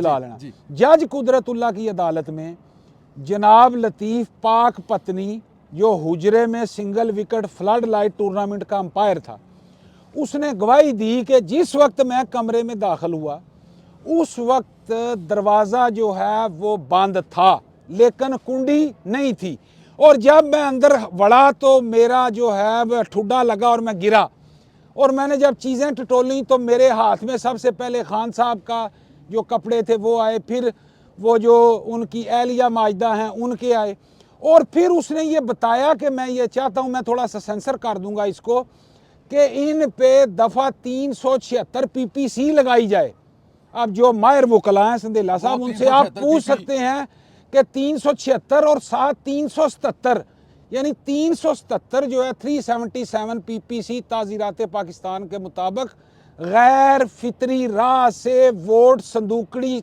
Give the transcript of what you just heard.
ला लेना। जज कुदरतुल्लाह की अदालत में जनाब लतीफ़ पाक पत्नी जो हुजरे में single wicket flood light tournament का अंपायर था, उसने गवाही दी कि जिस वक्त मैं कमरे में दाखिल हुआ उस वक्त दरवाज़ा जो है वो बंद था लेकिन कुंडी नहीं थी, और जब मैं अंदर बढ़ा तो मेरा जो है वह ठुड्डा लगा और मैं गिरा, और मैंने जब चीज़ें टटोली तो मेरे हाथ में सबसे पहले खान साहब का जो कपड़े थे वो आए, फिर वो जो उनकी एहलिया माजदा हैं उनके आए, और फिर उसने ये बताया कि मैं ये चाहता हूँ, मैं थोड़ा सा सेंसर कर दूंगा इसको, कि इन पे दफ़ा 376 PPC लगाई जाए। अब जो माहिर वकला हैं संदेला साहब, उनसे आप पूछ सकते हैं कि 376 और 377 यानी 377 जो है 377 PPC ताज़ीरात पाकिस्तान के मुताबिक गैर फितरी राह से वोट संदूकड़ी